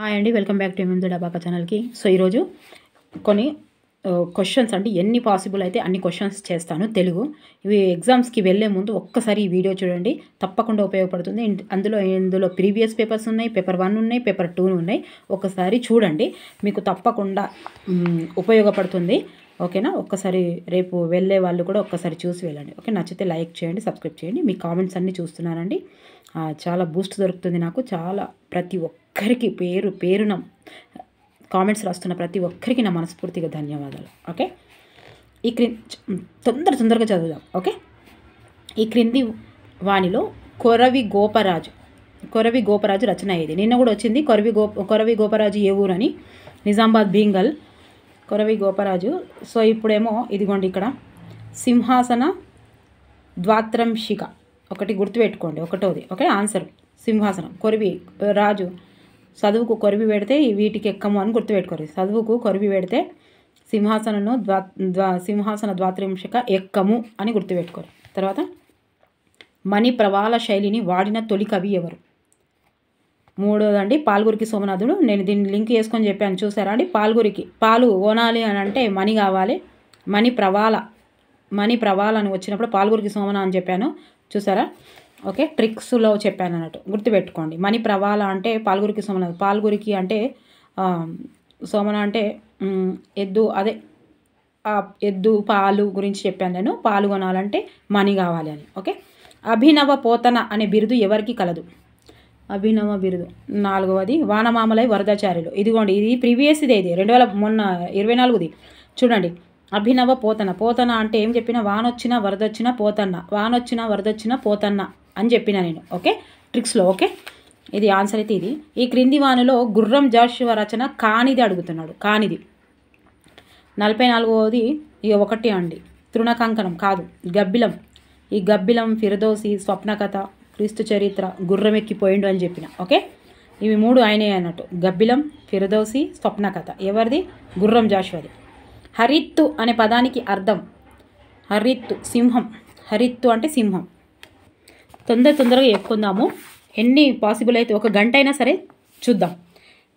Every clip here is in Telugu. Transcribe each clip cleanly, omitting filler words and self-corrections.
హాయ్ అండి, వెల్కమ్ బ్యాక్ టు ఎంఎంజెడ్ అబాకా ఛానల్కి. సో ఈరోజు కొన్ని క్వశ్చన్స్ అంటే ఎన్ని పాసిబుల్ అయితే అన్ని క్వశ్చన్స్ చేస్తాను తెలుగు. ఇవి ఎగ్జామ్స్కి వెళ్ళే ముందు ఒక్కసారి ఈ వీడియో చూడండి, తప్పకుండా ఉపయోగపడుతుంది. ఇందులో ప్రీవియస్ పేపర్స్ ఉన్నాయి, పేపర్ 1 ఉన్నాయి, పేపర్ 2 ఉన్నాయి. ఒకసారి చూడండి, మీకు తప్పకుండా ఉపయోగపడుతుంది. ఓకేనా? ఒక్కసారి రేపు వెళ్ళే వాళ్ళు కూడా ఒక్కసారి చూసి వెళ్ళండి. ఓకే, నచ్చితే లైక్ చేయండి, సబ్స్క్రైబ్ చేయండి. మీ కామెంట్స్ అన్నీ చూస్తున్నానండి, చాలా బూస్ట్ దొరుకుతుంది నాకు. చాలా ప్రతి ఒక్కరికి పేరున కామెంట్స్ రాస్తున్న ప్రతి ఒక్కరికి నా మనస్ఫూర్తిగా ధన్యవాదాలు. ఓకే, ఈ తొందరగా చదువుదాం. ఓకే, ఈ క్రింది వాణిలో కొరవి గోపరాజు రచన ఇది. నిన్న కూడా వచ్చింది కొరవి గోపరాజు ఏ ఊరని, నిజామాబాద్ భీంగల్ కొరవి గోపరాజు. సో ఇప్పుడేమో ఇదిగోండి ఇక్కడ సింహాసన ద్వాత్రంశిక ఒకటి గుర్తుపెట్టుకోండి, ఒకటోది. ఓకే, ఆన్సర్ సింహాసనం. కొరివి రాజు చదువుకు కొరివి పెడితే వీటికి ఎక్కము అని గుర్తుపెట్టుకోరు. చదువుకు కొరివి పెడితే సింహాసన ద్వాత్రంశిక ఎక్కము అని గుర్తుపెట్టుకోరు. తర్వాత మణి ప్రవాళ శైలిని వాడిన తొలి కవి ఎవరు? మూడోదండి పాల్గురికి సోమనాథుడు. నేను దీన్ని లింక్ చేసుకొని చెప్పాను, చూసారా అండి? పాలు కొనాలి అని అంటే మణి కావాలి. మణి ప్రవాళ అని వచ్చినప్పుడు పాల్గురికి సోమన అని చెప్పాను, చూసారా? ఓకే, ట్రిక్స్లో చెప్పాను అన్నట్టు గుర్తుపెట్టుకోండి. మణి ప్రవాళ అంటే పాల్గురికి సోమనాథ్, పాల్గురికి అంటే సోమన అంటే ఎద్దు, అదే ఎద్దు పాలు గురించి చెప్పాను నేను. పాలు కొనాలంటే మణి కావాలి అని. ఓకే, అభినవ పోతన అనే బిరుదు ఎవరికి కలదు? అభినవ బిరుదు నాలుగవది వానమామలై వరదాచార్యులు. ఇదిగోండి, ఇది ప్రీవియస్దే, ఇది 2024ది. చూడండి, అభినవ పోతన అంటే ఏం చెప్పిన? వానొచ్చిన వరదొచ్చిన పోతన్న, వానొచ్చిన వరదొచ్చిన పోతన్న అని చెప్పిన నేను. ఓకే, ట్రిక్స్లో. ఓకే, ఇది ఆన్సర్ అయితే ఇది. ఈ క్రింది వానులో గుర్రం జాషువా రచన కానిది అడుగుతున్నాడు. కానిది 44వది ఇక ఒకటి అండి. తృణకంకణం కాదు, గబ్బిలం. ఈ గబ్బిలం, ఫిర్దౌసి, స్వప్నకథ, క్రీస్తు చరిత్ర, గుర్రం ఎక్కిపోయిండు అని చెప్పిన. ఓకే, ఇవి మూడు ఆయనే అన్నట్టు. గబ్బిలం, ఫిర్దౌసి, స్వప్నకథ ఎవరిది? గుర్రం జాషువాది. హరిత్తు అనే పదానికి అర్థం? హరిత్తు సింహం. హరిత్తు అంటే సింహం. తొందరగా ఎక్కుందాము, ఎన్ని పాసిబుల్ అయితే ఒక గంట అయినా సరే చూద్దాం.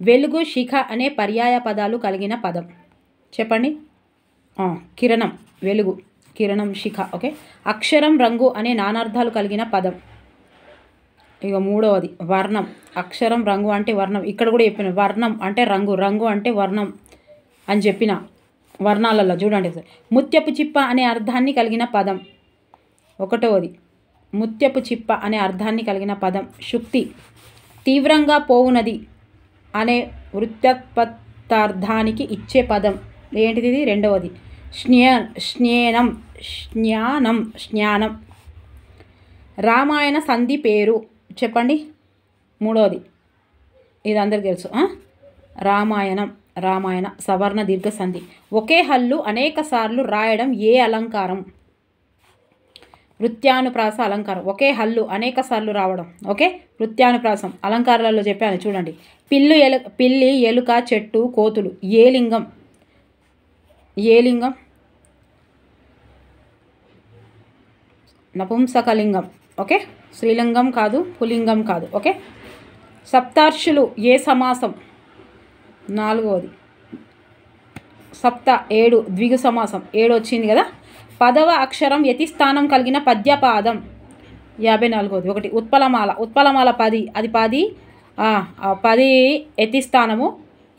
వెలుగు, శిఖ అనే పర్యాయ పదాలు కలిగిన పదం చెప్పండి. కిరణం, వెలుగు, కిరణం, శిఖ. ఓకే, అక్షరం, రంగు అనే నానార్థాలు కలిగిన పదం. ఇక మూడవది వర్ణం. అక్షరం, రంగు అంటే వర్ణం. ఇక్కడ కూడా చెప్పిన వర్ణం అంటే రంగు, రంగు అంటే వర్ణం అని చెప్పిన. వర్ణాలలో చూడండి. ముత్యపు చిప్ప అనే అర్థాన్ని కలిగిన పదం. ఒకటవది ముత్యపు చిప్ప అనే అర్థాన్ని కలిగిన పదం శుక్తి. తీవ్రంగా పోవునది అనే వృత్తార్థానికి ఇచ్చే పదం ఏంటిది? ఇది రెండవది జ్ఞానం. రామాయణ సంధి పేరు చెప్పండి. మూడవది ఇది అందరికి తెలుసు, రామాయణ సవర్ణ దీర్ఘ సంధి. ఒకే హల్లు అనేక సార్లు రాయడం ఏ అలంకారం? వృత్యానుప్రాస అలంకారం. ఒకే హల్లు అనేక సార్లు రావడం. ఓకే, వృత్యానుప్రాసం. అలంకారాలలో చెప్పాను చూడండి. పిల్లి, ఎలుక, చెట్టు, కోతులు. ఏ లింగం? నపుంసకలింగం. ఓకే, స్త్రీలింగం కాదు, పులింగం కాదు. ఓకే, సప్తార్షులు ఏ సమాసం? నాలుగవది సప్త 7 ద్విగు సమాసం. 7 వచ్చింది కదా. పదవ అక్షరం యతిస్థానం కలిగిన పద్యపాదం 54వది. ఒకటి ఉత్పలమాల. 10, అది 10 యతిస్థానము,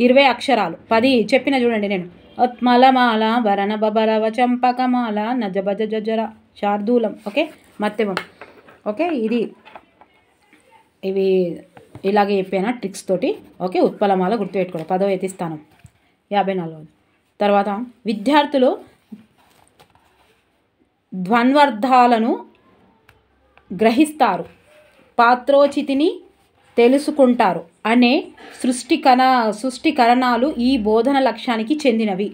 20 అక్షరాలు. 10 చెప్పిన చూడండి నేను. ఉత్మలమాల, వరణ బబరవ, చంపకమాల, నజబజ జజర, శార్దూలం. ఓకే, మత్తెవం. ఓకే, ఇవి ఇలాగే చెప్పాను ట్రిక్స్ తోటి. ఓకే, ఉత్పలమాల గుర్తుపెట్టుకోండి, 10వ యతిస్థానం, 54వది. తర్వాత విద్యార్థులు ద్వంద్వార్థాలను గ్రహిస్తారు, పాత్రోచితిని తెలుసుకుంటారు అనే సృష్టికరణాలు ఈ బోధన లక్ష్యానికి చెందినవి.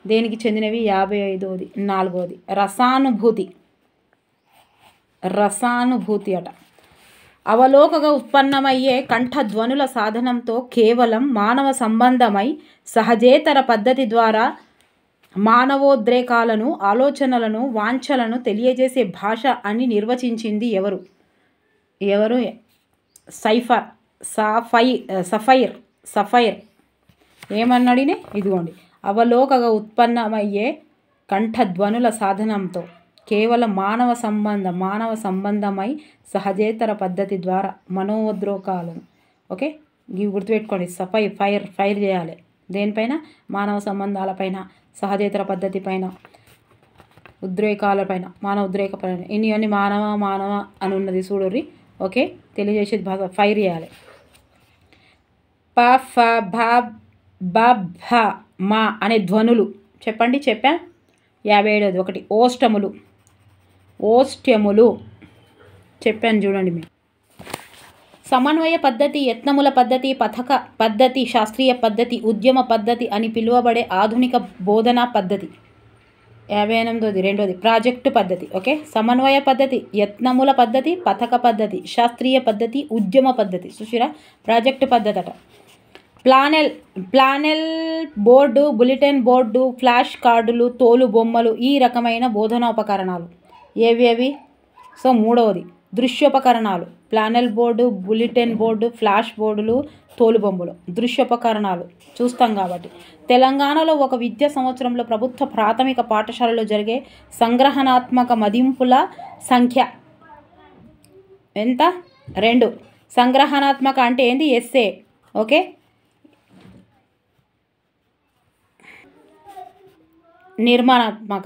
దేనికి చెందినవి? 55వది, 4వది రసానుభూతి అట. అవలోకగా ఉత్పన్నమయ్యే కంఠధ్వనుల సాధనంతో కేవలం మానవ సంబంధమై సహజేతర పద్ధతి ద్వారా మానవోద్రేకాలను, ఆలోచనలను, వాంఛలను తెలియజేసే భాష అని నిర్వచించింది ఎవరు? సఫైర్ సఫైర్ ఏమన్నాడినే ఇదిగోండి అవలోకగా ఉత్పన్నమయ్యే కంఠధ్వనుల సాధనంతో కేవలం మానవ సంబంధమై సహజేతర పద్ధతి ద్వారా మనోద్రోకాలను ఓకే ఇవి గుర్తుపెట్టుకోండి. ఫైర్ చేయాలి దేనిపైన? మానవ సంబంధాలపైన, సహజేతర పద్ధతి పైన, ఉద్రేకాలపైన, మానవ ఉద్రేకపైన ఇన్ని మానవ అని ఉన్నది చూడరి. ఓకే తెలియజేసేది భాష ఫైర్ చేయాలి. ప ఫ భ బ భ మా అనే ధ్వనులు చెప్పండి. చెప్పా 57ది ఒకటి ఓష్ట్యములు చెప్పాను చూడండి. మీరు సమన్వయ పద్ధతి, యత్నముల పద్ధతి, పథక పద్ధతి, శాస్త్రీయ పద్ధతి, ఉద్యమ పద్ధతి అని పిలువబడే ఆధునిక బోధనా పద్ధతి. 58ది రెండోది ప్రాజెక్టు పద్ధతి. ఓకే సమన్వయ పద్ధతి, యత్నముల పద్ధతి, పథక పద్ధతి, శాస్త్రీయ పద్ధతి, ఉద్యమ పద్ధతి. చూసిరా ప్రాజెక్టు పద్ధతి అట. ప్లానెల్ బోర్డు, బులెటిన్ బోర్డు, ఫ్లాష్ కార్డులు, తోలు బొమ్మలు ఈ రకమైన బోధనోపకరణాలు ఏవి? సో మూడవది దృశ్యోపకరణాలు. ప్లానెల్ బోర్డు, బులెటిన్ బోర్డు, ఫ్లాష్ బోర్డులు, తోలు బొమ్మలు దృశ్యోపకరణాలు చూస్తాం కాబట్టి. తెలంగాణలో ఒక విద్యా సంవత్సరంలో ప్రభుత్వ ప్రాథమిక పాఠశాలలో జరిగే సంగ్రహణాత్మక మదింపుల సంఖ్య ఎంత? 2. సంగ్రహణాత్మక అంటే ఏంది? ఎస్ఏ. ఓకే నిర్మాణాత్మక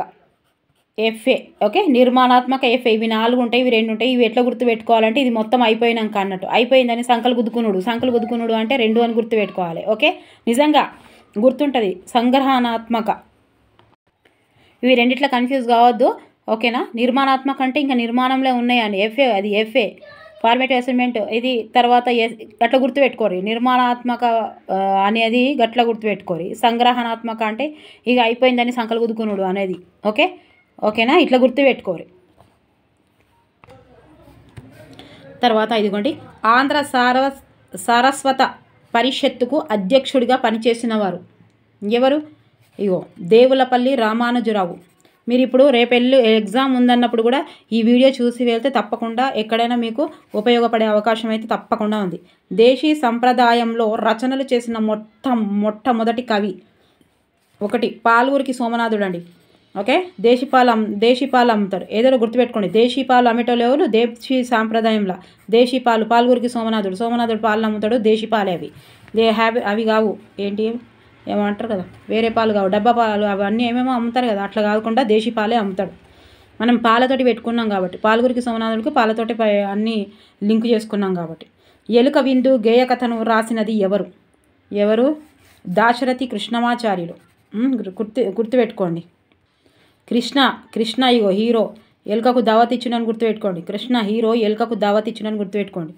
ఎఫ్ఏ. ఓకే నిర్మాణాత్మక ఎఫ్ఏ. ఇవి 4 ఉంటాయి, ఇవి 2 ఉంటాయి. ఇవి ఎట్లా గుర్తుపెట్టుకోవాలంటే ఇది మొత్తం అయిపోయినాక అన్నట్టు. అయిపోయిందని సంకలు గుద్దుకునుడు అంటే 2 అని గుర్తుపెట్టుకోవాలి. ఓకే నిజంగా గుర్తుంటుంది. సంగ్రహణాత్మక ఇవి రెండిట్లా కన్ఫ్యూజ్ కావద్దు. ఓకేనా నిర్మాణాత్మక అంటే ఇంకా నిర్మాణంలో ఉన్నాయండి. ఎఫ్ఏ అది ఎఫ్ఏ ఫార్మేటివ్ అసైన్మెంట్. ఇది తర్వాత గట్ల గుర్తుపెట్టుకోరు. నిర్మాణాత్మక అనేది గట్ల గుర్తుపెట్టుకోరు. సంగ్రహణాత్మక అంటే ఇక అయిపోయిందని సంకలు గుద్దుకునుడు అనేది. ఓకేనా ఇట్లా గుర్తుపెట్టుకోరు. తర్వాత ఇదిగోండి ఆంధ్ర సారస్వత పరిషత్తుకు అధ్యక్షుడిగా పనిచేసిన వారు ఎవరు? ఇగో దేవులపల్లి రామానుజరావు. మీరు ఇప్పుడు రేపు ఎగ్జామ్ ఉందన్నప్పుడు కూడా ఈ వీడియో చూసి వెళ్తే తప్పకుండా ఎక్కడైనా మీకు ఉపయోగపడే అవకాశం అయితే తప్పకుండా ఉంది. దేశీ సంప్రదాయంలో రచనలు చేసిన మొట్టమొదటి కవి ఒకటి పాల్గురికి సోమనాథుడు అండి. ఓకే దేశీపాలు అమ్ముతారు. ఏదో గుర్తుపెట్టుకోండి. దేశీపాలు అమ్మేటోళ్ళు ఎవరు? దేశీ సాంప్రదాయంలో దేశీపాలు. పాల్గురికి సోమనాథుడు పాలు అమ్ముతాడు. దేశీపాలే అవి కావు. ఏంటి ఏమంటారు కదా వేరే పాలు కావు, డబ్బా పాలు అవన్నీ ఏమేమో అమ్ముతారు కదా, అట్లా కాకుండా దేశీ పాలే అమ్ముతాడు. మనం పాలతోటి పెట్టుకున్నాం కాబట్టి పాల్గురికి సోమనాథుడికి పాలతోటి అన్నీ లింక్ చేసుకున్నాం కాబట్టి. ఎలుక విందు గేయ కథను రాసినది ఎవరు? దాశరథి కృష్ణమాచార్యులు. గుర్తుపెట్టుకోండి. కృష్ణ ఇగో హీరో ఎలుకకు దావత్ ఇచ్చిండని గుర్తుపెట్టుకోండి. కృష్ణ హీరో ఎలుకకు దావత్ ఇచ్చిండని గుర్తుపెట్టుకోండి.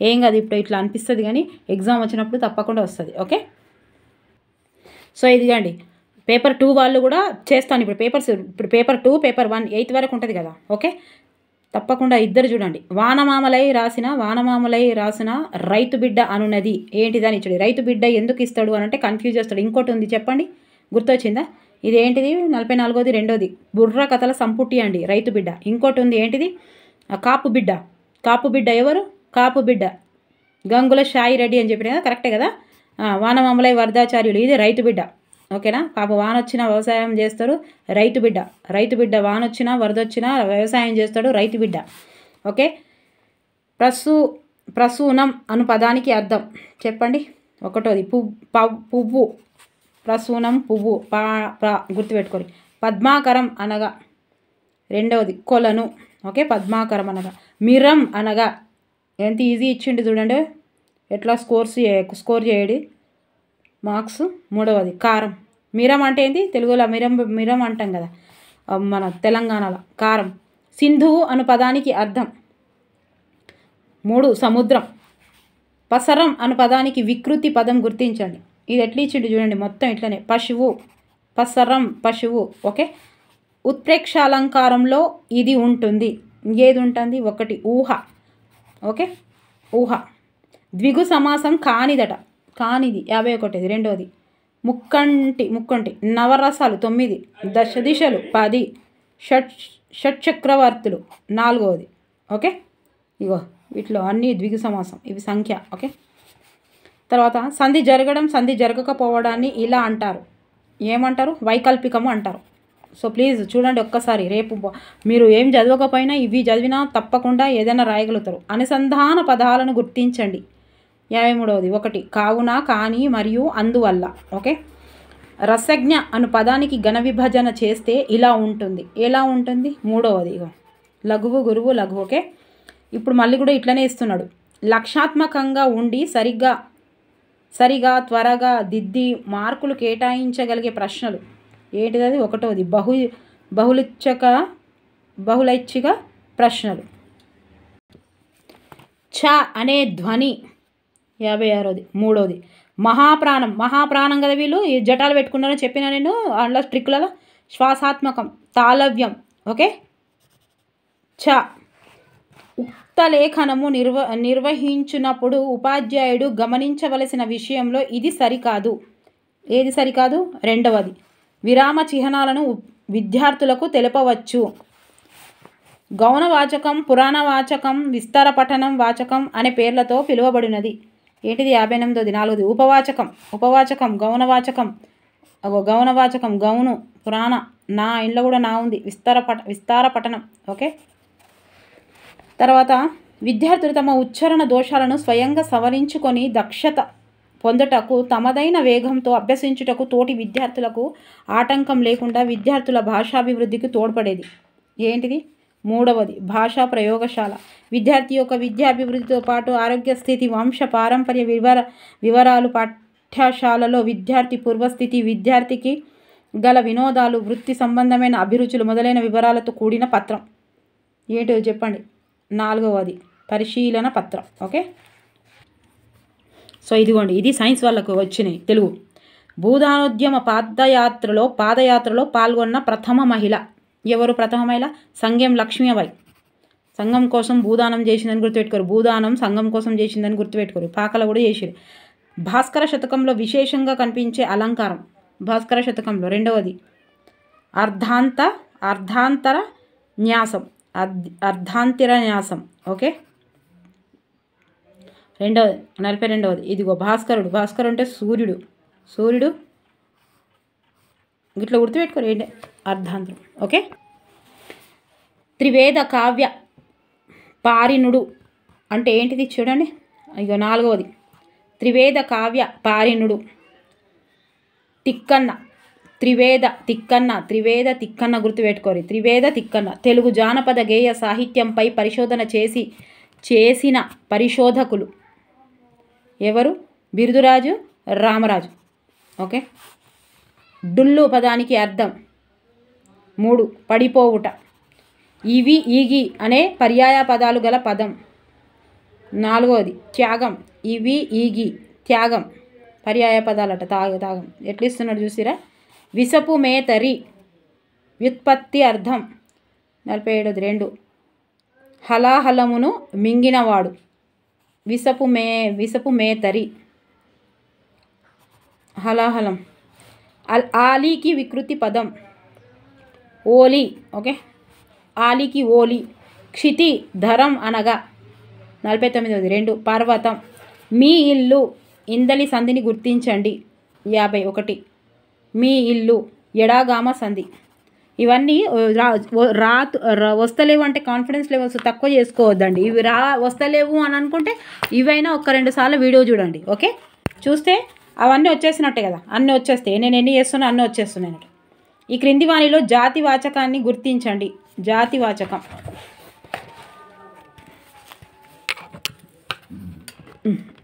ఏం కాదు ఇప్పుడు ఇట్లా అనిపిస్తుంది కానీ ఎగ్జామ్ వచ్చినప్పుడు తప్పకుండా వస్తుంది. ఓకే సో ఇదిగండి పేపర్ 2 వాళ్ళు కూడా చేస్తాను ఇప్పుడు పేపర్ 2 పేపర్ 1 8 వరకు ఉంటుంది కదా. ఓకే తప్పకుండా ఇద్దరు చూడండి. వానమామలై రాసిన రైతు బిడ్డ అనున్నది ఏంటిదని ఇచ్చాడు. రైతు బిడ్డ ఎందుకు ఇస్తాడు అని అంటే కన్ఫ్యూజ్ చేస్తాడు. ఇంకోటి ఉంది చెప్పండి, గుర్తొచ్చిందా? ఇది ఏంటిది? 44ది రెండోది బుర్ర కథల సంపుటి అండి రైతు బిడ్డ. ఇంకోటి ఉంది ఏంటిది? కాపు బిడ్డ ఎవరు? కాపు బిడ్డ గంగుల సాయి రెడ్డి అని చెప్పిన కదా, కరెక్టే కదా. వానమామలై వరదాచార్యులు ఇది రైతు బిడ్డ. ఓకేనా పాప వానొచ్చినా వ్యవసాయం చేస్తాడు రైతు బిడ్డ వానొచ్చినా వరదొచ్చినా వ్యవసాయం చేస్తాడు రైతు బిడ్డ. ఓకే ప్రసూనం అను పదానికి అర్థం చెప్పండి. ఒకటోది పువ్వు, ప్రసూనం పువ్వు గుర్తుపెట్టుకోండి. పద్మాకరం అనగా రెండవది కొలను. ఓకే పద్మాకరం అనగా. మిరం అనగా ఎంత ఈజీ ఇచ్చిండు చూడండి, ఎట్లా స్కోర్ చేయడి మార్క్స్. మూడవది కారం. మిరం అంటే ఏంటి? తెలుగులో మిరం అంటాం కదా మన తెలంగాణలో కారం. సింధువు అను పదానికి అర్థం 3 సముద్రం. పసరం అను పదానికి వికృతి పదం గుర్తించండి. ఇది ఎట్లా ఇచ్చిండు చూడండి మొత్తం ఇట్లనే. పసరం పశువు. ఓకే ఉత్ప్రేక్షాలంకారంలో ఇది ఉంటుంది. ఇంకేది ఉంటుంది? 1 ఊహ. ఓకే ఊహ. ద్విగు సమాసం కానిది 51ది రెండోది. ముక్కంటి. నవరసాలు 9. దశదిశలు 10. షట్చక్రవర్తులు 4వది. ఓకే ఇగో వీటిలో అన్నీ ద్విగు సమాసం, ఇవి సంఖ్య. ఓకే తర్వాత సంధి జరగడం సంధి జరగకపోవడాన్ని ఇలా అంటారు. ఏమంటారు? వైకల్పికము అంటారు. సో ప్లీజ్ చూడండి ఒక్కసారి. రేపు మీరు ఏం చదవకపోయినా ఇవి చదివినా తప్పకుండా ఏదైనా రాయగలుగుతారు. అనుసంధాన పదాలను గుర్తించండి. 53వది 1 కావున, కానీ, మరియు, అందువల్ల. ఓకే. రసజ్ఞ అను పదానికి ఘన విభజన చేస్తే ఇలా ఉంటుంది. ఎలా ఉంటుంది? 3వది లఘువు, గురువు, లఘువు. ఓకే. ఇప్పుడు మళ్ళీ కూడా ఇట్లనే ఇస్తున్నాడు. లక్ష్యాత్మకంగా ఉండి సరిగా త్వరగా దిద్ది మార్కులు కేటాయించగలిగే ప్రశ్నలు. ఏంటిది? 1వది బహుళైచ్ఛిక ప్రశ్నలు. ఛ అనే ధ్వని. 56వది 3వది మహాప్రాణం కదా వీళ్ళు. ఈ జటాలు పెట్టుకున్నారని చెప్పిన నేను అందులో ట్రిక్కులలో. శ్వాసాత్మకం, తాళవ్యం. ఓకే. ఛ ఉక్త లేఖనము నిర్వహించినప్పుడు ఉపాధ్యాయుడు గమనించవలసిన విషయంలో ఇది సరికాదు. ఏది సరికాదు? 2వది విరామ చిహ్నాలను విద్యార్థులకు తెలపవచ్చు. గౌణవాచకం, పురాణవాచకం, విస్తార పఠనం వాచకం అనే పేర్లతో పిలువబడినది. ఏంటిది? 58వది 4వది ఉపవాచకం, గౌణవాచకం, గౌను, పురాణ, నా ఇంట్లో కూడా నా ఉంది, విస్తార పఠనం. ఓకే. తర్వాత విద్యార్థులు తమ ఉచ్చారణ దోషాలను స్వయంగా సవరించుకొని దక్షత పొందుటకు తమదైన వేగంతో అభ్యసించుటకు తోటి విద్యార్థులకు ఆటంకం లేకుండా విద్యార్థుల భాషాభివృద్ధికి తోడ్పడేది. ఏంటిది? 3వది భాషా ప్రయోగశాల. విద్యార్థి యొక్క విద్యాభివృద్ధితో పాటు ఆరోగ్య స్థితి, వంశ పారంపర్య వివరాలు, పాఠశాలలో విద్యార్థి పూర్వస్థితి, విద్యార్థికి గల వినోదాలు, వృత్తి సంబంధమైన అభిరుచులు మొదలైన వివరాలతో కూడిన పత్రం. ఏంటో చెప్పండి? 4వది పరిశీలన పత్రం. ఓకే. సో ఇదిగోండి, ఇది సైన్స్ వాళ్ళకు వచ్చినాయి తెలుగు. భూదానోద్యమ పాదయాత్రలో పాల్గొన్న ప్రథమ మహిళ. ఎవరు ప్రథమ మహిళ? సంగెం లక్ష్మీబాయి. సంఘం కోసం భూదానం చేసిందని గుర్తుపెట్టుకోరు. భూదానం సంఘం కోసం చేసిందని గుర్తుపెట్టుకోరు. పాకల కూడా చేసిరు. భాస్కర శతకంలో విశేషంగా కనిపించే అలంకారం. భాస్కర శతకంలో 2వది అర్ధాంతర న్యాసం. అర్ధాంతర న్యాసం. ఓకే. 42వది ఇదిగో భాస్కరుడు. భాస్కరుడు అంటే సూర్యుడు ఇట్లా గుర్తుపెట్టుకోరు. ఏంటి? అర్ధాంతరం. ఓకే. త్రివేద కావ్య పారిణుడు అంటే ఏంటిది? చూడండి. ఇక 4వది త్రివేద కావ్య పారిణుడు. తిక్కన్న, త్రివేద తిక్కన్న గుర్తుపెట్టుకోరు. త్రివేద తిక్కన్న తెలుగు జానపద గేయ సాహిత్యంపై పరిశోధన చేసిన పరిశోధకులు ఎవరు? బిరుదురాజు రామరాజు. ఓకే. డుల్లు పదానికి అర్థం. 3 పడిపోవుట. ఈగి అనే పర్యాయ పదాలు గల పదం. 4వది త్యాగం. ఈగి త్యాగం పర్యాయ పదాలట. తాగం ఎట్లా ఇస్తున్నాడు చూసిరా? విసపు మేతరి వ్యుత్పత్తి అర్థం. 47వది 2 హలాహలమును మింగినవాడు. విసపు మేతరి హలాహలం. ఆలీకి వికృతి పదం ఓలి. ఓకే. ఆలికి ఓలి. క్షితి ధరం అనగా. 49వది 2 పర్వతం. మీ ఇల్లు ఇందలి సంధిని గుర్తించండి. 51 మీ ఇల్లు ఎడాగామ సంధి. ఇవన్నీ వస్తలేవు అంటే కాన్ఫిడెన్స్ లెవెల్స్ తక్కువ చేసుకోవద్దండి. ఇవి వస్తలేవు అని అనుకుంటే ఇవైనా 1-2 సార్లు వీడియో చూడండి. ఓకే. చూస్తే అవన్నీ వచ్చేసినట్టే కదా. అన్నీ వచ్చేస్తాయి. నేను ఎన్ని చేస్తున్నా అన్నీ వచ్చేస్తున్నాయి. ఈ క్రింది వానిలో జాతి వాచకాన్ని గుర్తించండి. జాతి వాచకం.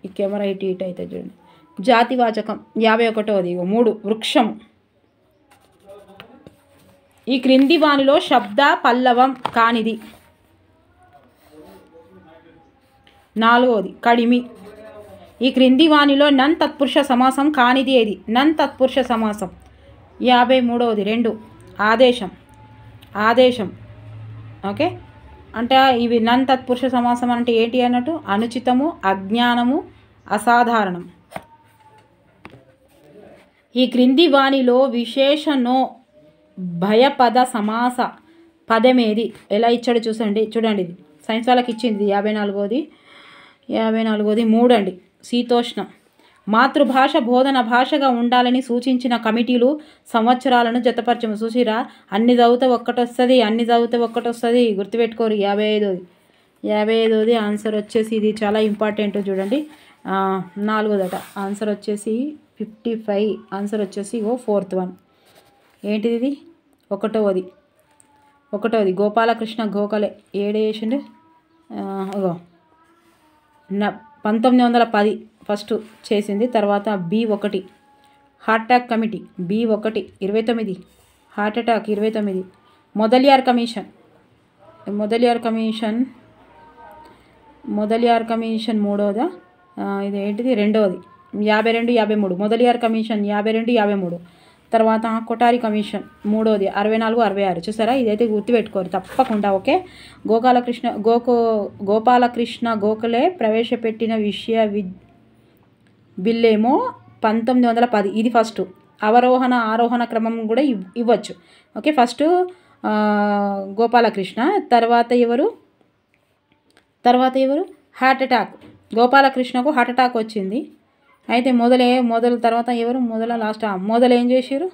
ఈ కెమెరా ఇటు అయితే చూడండి. జాతి వాచకం 51వది 3 వృక్షం. ఈ క్రింది వానిలో శబ్ద పల్లవం కానిది. 4వది కడిమి. ఈ క్రింది వానిలో నన్ తత్పురుష సమాసం కానిది ఏది? నన్ తత్పురుష సమాసం. 53వది 2 ఆదేశం. ఓకే. అంటే ఇవి నన్ తత్పురుష సమాసం అంటే ఏంటి అన్నట్టు? అనుచితము, అజ్ఞానము, అసాధారణం. ఈ క్రింది వానిలో విశేషణో భయపద సమాస పదమేది? ఎలా ఇచ్చాడు చూడండి. ఇది సైన్స్ వాళ్ళకి ఇచ్చింది. 54వది 3 అండి శీతోష్ణం. మాతృభాష బోధన భాషగా ఉండాలని సూచించిన కమిటీలు సంవత్సరాలను జతపరచము. చూసిరా, అన్ని చదివితే ఒక్కటి వస్తుంది. గుర్తుపెట్టుకోరు. 55ది ఆన్సర్ వచ్చేసి ఇది చాలా ఇంపార్టెంట్. చూడండి, 4వదట ఆన్సర్ వచ్చేసి 55. ఆన్సర్ వచ్చేసి 4th వన్ ఏంటిది? ఇది 1వది గోపాలకృష్ణ గోఖలే. ఏడేసిండు 1910 ఫస్ట్ చేసింది. తర్వాత B1 heart attack committee, B1 29, heart attack 29. Mudaliar commission 3వదా? ఇది ఏంటిది? 2వది 52, 53. మొదలియార్ కమిషన్ 52, 53. తర్వాత కొఠారి కమిషన్ 3వది 64, 66. చూసారా, ఇదైతే గుర్తుపెట్టుకోరు తప్పకుండా. ఓకే, గోపాలకృష్ణ గోఖలే ప్రవేశపెట్టిన బిల్లేమో 1910. ఇది ఫస్ట్. ఆరోహణ క్రమం కూడా ఇవ్వచ్చు. ఓకే, ఫస్ట్ గోపాలకృష్ణ, తర్వాత ఎవరు? Heart attack. గోపాలకృష్ణకు హార్ట్ అటాక్ వచ్చింది. అయితే మొదలు తర్వాత ఎవరు? మొదలు ఏం చేశారు?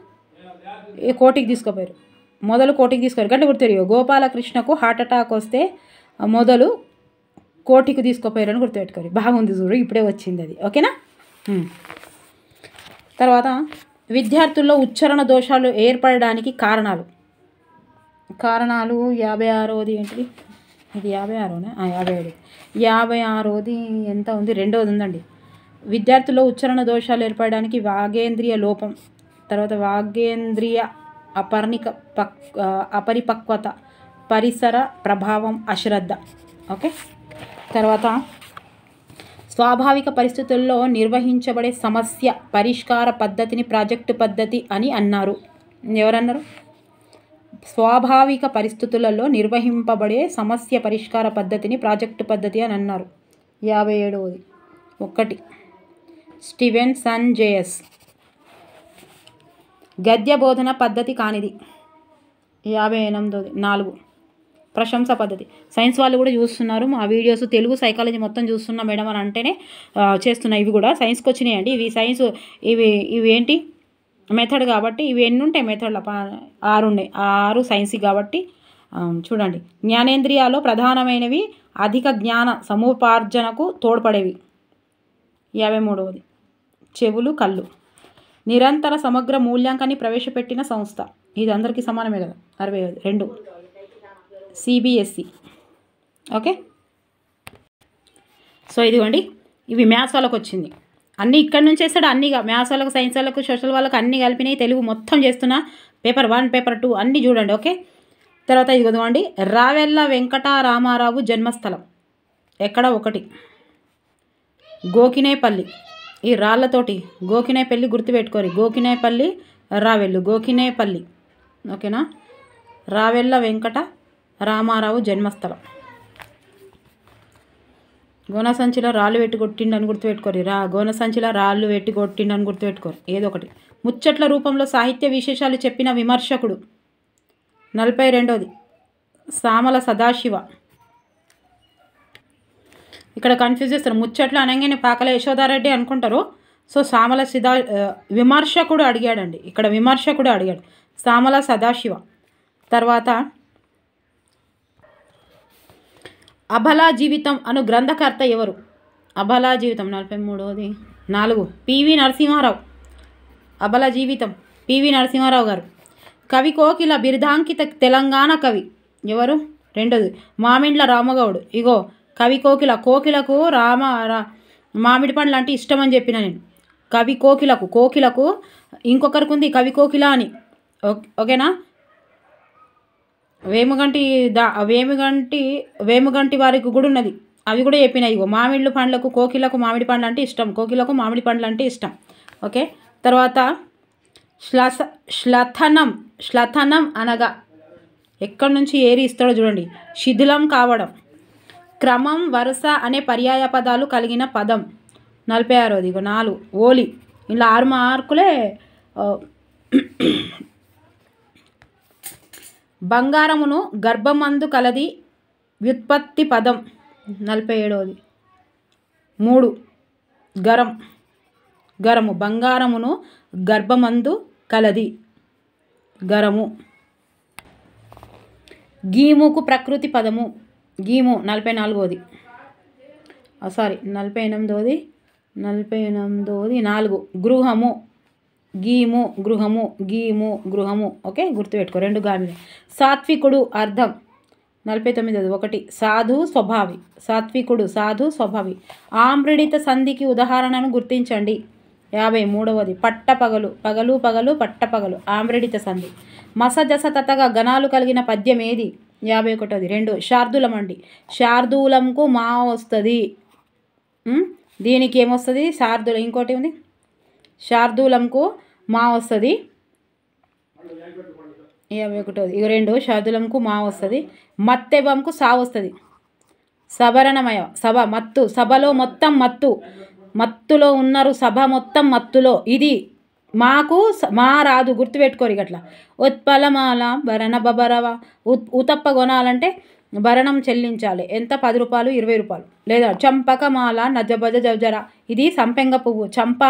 కోటికి తీసుకుపోయారు. గంట గుర్తుపెట్టుకో. గోపాలకృష్ణకు హార్ట్ అటాక్ వస్తే మొదలు కోటికి తీసుకుపోయారు అని గుర్తుపెట్టుకోరు. బాగుంది చూడు, ఇప్పుడే వచ్చింది అది. ఓకేనా? తర్వాత విద్యార్థుల్లో ఉచ్చారణ దోషాలు ఏర్పడడానికి కారణాలు 56వది ఏంటిది? ఇది 56నా? 57. 56వది ఎంత ఉంది? 2వది ఉందండి. విద్యార్థుల్లో ఉచ్చారణ దోషాలు ఏర్పడడానికి వాగేంద్రియ లోపం, తర్వాత వాగేంద్రియ అపరిపక్వత, పరిసర ప్రభావం, అశ్రద్ధ. ఓకే, తర్వాత స్వాభావిక పరిస్థితుల్లో నిర్వహించబడే సమస్య పరిష్కార పద్ధతిని ప్రాజెక్టు పద్ధతి అని అన్నారు. ఎవరన్నారు? స్వాభావిక పరిస్థితులలో నిర్వహింపబడే సమస్య పరిష్కార పద్ధతిని ప్రాజెక్టు పద్ధతి అని అన్నారు. 57వది 1 స్టీవెన్సన్ జేఎస్. గద్య బోధన పద్ధతి కానిది 58వది 4 ప్రశంస పద్ధతి. సైన్స్ వాళ్ళు కూడా చూస్తున్నారు మా వీడియోస్. తెలుగు సైకాలజీ మొత్తం చూస్తున్నా మేడం అని అంటేనే చేస్తున్నా. ఇవి కూడా సైన్స్కి వచ్చినాయండి. ఇవి ఏంటి? మెథడ్ కాబట్టి ఇవి ఎన్ని ఉంటాయి? మెథడ్లో 6 ఉన్నాయి. 6 సైన్స్ కాబట్టి చూడండి. జ్ఞానేంద్రియాలో ప్రధానమైనవి అధిక జ్ఞాన సముపార్జనకు తోడ్పడేవి. 53వది చెవులు, కళ్ళు. నిరంతర సమగ్ర మూల్యాంకాన్ని ప్రవేశపెట్టిన సంస్థ. ఇది అందరికీ సమానమే కదా. 60వది 2 CBSE. ఓకే, సో ఇదిగోండి, ఇవి మ్యాథ్స్ వాళ్ళకి వచ్చింది. అన్నీ ఇక్కడ నుంచి వేస్తాడు. అన్నీగా మ్యాథ్స్ వాళ్ళకు, సైన్స్ వాళ్ళకు, సోషల్ వాళ్ళకు అన్నీ కలిపినాయి. తెలుగు మొత్తం చేస్తున్నా. పేపర్ 1, పేపర్ 2 అన్నీ చూడండి. ఓకే, తర్వాత ఇది చదవండి. రావెల్ల వెంకటరామారావు జన్మస్థలం ఎక్కడ? 1 గోకినేపల్లి. ఈ రాళ్లతోటి గోకినేపల్లి గుర్తుపెట్టుకోరు. గోకినేపల్లి, రావెల్లు, గోకినేపల్లి. ఓకేనా? రావెల్ల వెంకట రామారావు జన్మస్థలం. గోనసంచిలో రాళ్ళు పెట్టి కొట్టిండని గుర్తుపెట్టుకోరు. గోనసంచిలో రాళ్ళు పెట్టి కొట్టిండని గుర్తుపెట్టుకోరు. ఏదో ఒకటి. ముచ్చట్ల రూపంలో సాహిత్య విశేషాలు చెప్పిన విమర్శకుడు 42వది సామల సదాశివ. ఇక్కడ కన్ఫ్యూజ్ చేస్తారు. ముచ్చట్లు అనగానే పాకల యశోదారెడ్డి అనుకుంటారు. సో సామల విమర్శకుడు అడిగాడండి. ఇక్కడ విమర్శకుడు అడిగాడు. సామల సదాశివ. తర్వాత అబలా జీవితం అను గ్రంథకర్త ఎవరు? అబలా జీవితం 43వది 4 పివి నరసింహారావు. అబలా జీవితం పివి నరసింహారావు గారు. కవి కోకిల బిరుదాంకిత తెలంగాణ కవి ఎవరు? 2వది మామిండ్ల రామగౌడ్. ఇగో కవి కోకిలకు మామిడి పండ్లు అంటే ఇష్టం అని చెప్పిన నేను. కవి కోకిలకు ఇంకొకరికి ఉంది కవి కోకిల అని. ఓకేనా? వేముగంటి వారికి కూడా ఉన్నది. అవి కూడా చెప్పినాయి. ఇగో మామిడి పండ్లకు కోకిలకు మామిడి పండ్లు అంటే ఇష్టం. కోకిలకు మామిడి పండ్లు అంటే ఇష్టం. ఓకే, తర్వాత శ్లథనం అనగా ఎక్కడి నుంచి ఏరి ఇస్తాడో చూడండి. శిథిలం కావడం. క్రమం, వరుస అనే పర్యాయ పదాలు కలిగిన పదం. 46వది ఇగో 4 ఓలి. ఇలా 6 మార్కులే. బంగారమును గర్భమందు కలది వ్యుత్పత్తి పదం. 47వది 3 గరం. గరము బంగారమును గర్భమందు కలది గరము. గీముకు ప్రకృతి పదము. గీము 44వ 48వ 4 గృహము. గీము గృహము గీము గృహము. ఓకే, గుర్తుపెట్టుకో, 2 గామి. సాత్వికుడు అర్థం 49వ 1 సాధు స్వభావి. సాత్వికుడు సాధు స్వభావి. ఆమ్రిడిత సంధికి ఉదాహరణను గుర్తించండి. 53వది పట్టపగలు. పగలు పగలు పట్టపగలు ఆమ్రిడిత సంధి. మసజస తతగా గణాలు కలిగిన పద్యం ఏది? 51వది 2 శార్దూలమండి. శార్దూలంకు మా వస్తుంది. దీనికి ఏమొస్తుంది? శార్దూల. ఇంకోటి ఉంది శార్దూలంకు మా వస్తుంది. 51వది 2 శార్దూలంకు మా వస్తుంది. మత్తెబంకు సా వస్తుంది. సభరణమయ సభ మత్తు. సభలో మొత్తం మత్తు. మత్తులో ఉన్నారు, సభ మొత్తం మత్తులో. ఇది మాకు మా రాదు, గుర్తుపెట్టుకోరు గట్లా. ఉత్పలమాల భరణ బబరవ. ఉతప్ప కొనాలంటే భరణం చెల్లించాలి. ఎంత? 10 రూపాయలు 20 రూపాయలు. లేదా చంపకమాల నజబజ జజర. ఇది సంపెంగ పువ్వు. చంప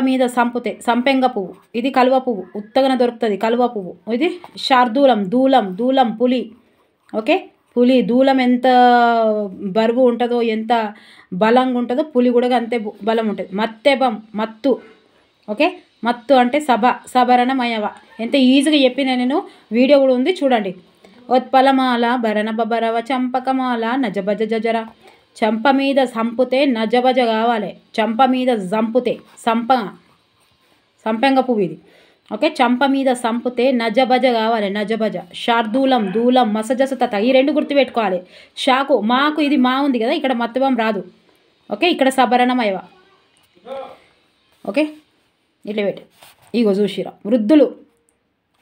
మీద సంపుతే సంపెంగ పువ్వు. ఇది కలువ పువ్వు, ఉత్తగన దొరుకుతుంది కలువ పువ్వు. ఇది శార్దూలం. దూలం పులి. ఓకే, పులి దూలం ఎంత బరువు ఉంటుందో, ఎంత బలంగా ఉంటుందో పులి కూడా అంతే బలం ఉంటుంది. మత్తెబం మత్తు. ఓకే, మత్తు అంటే సభ. సభరణమయవ. ఎంత ఈజీగా చెప్పిన నేను, వీడియో కూడా ఉంది చూడండి. ఉత్పలమాల భరణ బబరవ చంపకమాల నజబజ జజర. చంప మీద సంపుతే నజబజ కావాలి. చంప మీద సంపుతే సంపెంగ పువ్వు ఇది. ఓకే, చంప మీద సంపుతే నజబజ కావాలి. నజబజ. శార్దూలం దూలం మసజస తత. ఈ 2 గుర్తుపెట్టుకోవాలి. షాకు మాకు. ఇది మా ఉంది కదా, ఇక్కడ మత్తవం రాదు. ఓకే, ఇక్కడ సభరణమయవ. ఓకే, ఇట్లా పెట్టి ఇగో చూసిరా. వృద్ధులు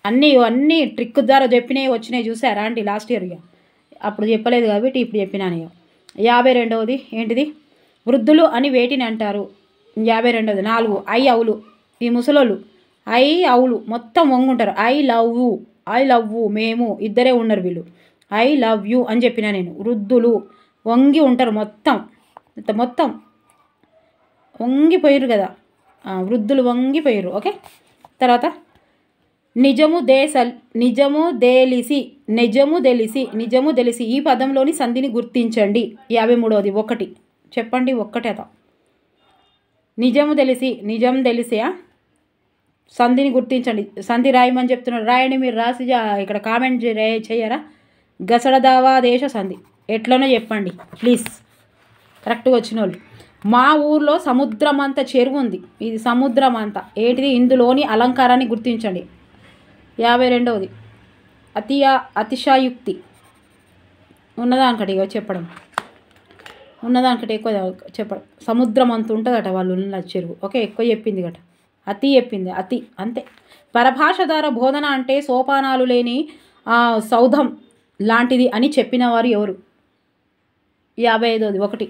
అన్నీ ట్రిక్ ద్వారా చెప్పినవి వచ్చినాయి చూసారా అండి లాస్ట్ ఇయర్. అప్పుడు చెప్పలేదు కాబట్టి ఇప్పుడు చెప్పినాను. 52వది ఏంటిది? వృద్ధులు అని వేటిని అంటారు? 52వది 4 ఐ అవులు. ఈ ముసలోళ్ళు ఐ అవులు మొత్తం వంగుంటారు. ఐ లవ్ యూ మేము ఇద్దరే ఉన్నారు వీళ్ళు. ఐ లవ్ యూ అని చెప్పిన నేను. వృద్ధులు వంగి ఉంటారు, మొత్తం వంగిపోయారు కదా, వృద్ధులు వంగిపోయారు. ఓకే, తర్వాత నిజము తెలిసి ఈ పదంలోని సంధిని గుర్తించండి. 53వది 1 చెప్పండి. 1 అత నిజం తెలిసి సంధిని గుర్తించండి. సంధి రాయమని చెప్తున్నారు. రాయండి. మీరు రాసి ఇక్కడ కామెంట్ చేయరా? గసడదావా దేశ సంధి ఎట్లనో చెప్పండి ప్లీజ్, కరెక్ట్గా వచ్చిన వాళ్ళు. మా ఊర్లో సముద్రం అంత చెరువు ఉంది. ఇది సముద్రం అంతా ఏంటిది? ఇందులోని అలంకారాన్ని గుర్తించండి. 52వది అతిశయోక్తి. ఉన్నదానికంటే ఇక చెప్పడం, ఉన్నదానికంటే ఎక్కువ చెప్పడం. సముద్రం అంత ఉంటుందట వాళ్ళు ఉన్న చెరువు. ఓకే, ఎక్కువ చెప్పింది గట, చెప్పింది అతి అంతే. పరభాష ద్వారా బోధన అంటే సోపానాలు లేని సౌధం లాంటిది అని చెప్పిన వారు ఎవరు? 55వది 1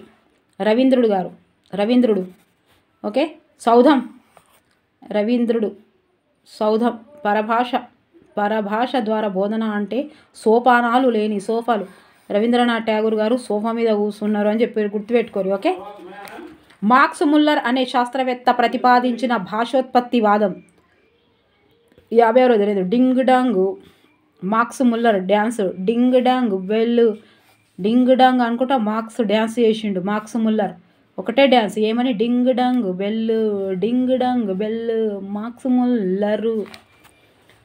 రవీంద్రుడు. ఓకే, సౌధం. రవీంద్రుడు సౌధం. పరభాష ద్వారా బోధన అంటే సోపానాలు లేని సోఫాలు. రవీంద్రనాథ్ ఠాగూర్ గారు సోఫా మీద కూర్చున్నారు అని చెప్పి గుర్తుపెట్టుకోరు. ఓకే, మాక్స్ ముల్లర్ అనే శాస్త్రవేత్త ప్రతిపాదించిన భాషోత్పత్తి వాదం. 56వది ding dong. Max Muller dance ding dong bell ding dong అనుకుంటా మార్క్స్ డ్యాన్స్ చేసిండు. మార్క్స్ ముల్లర్ ఒకటే డ్యాన్స్. ఏమని? Ding dong bell Marx Muller.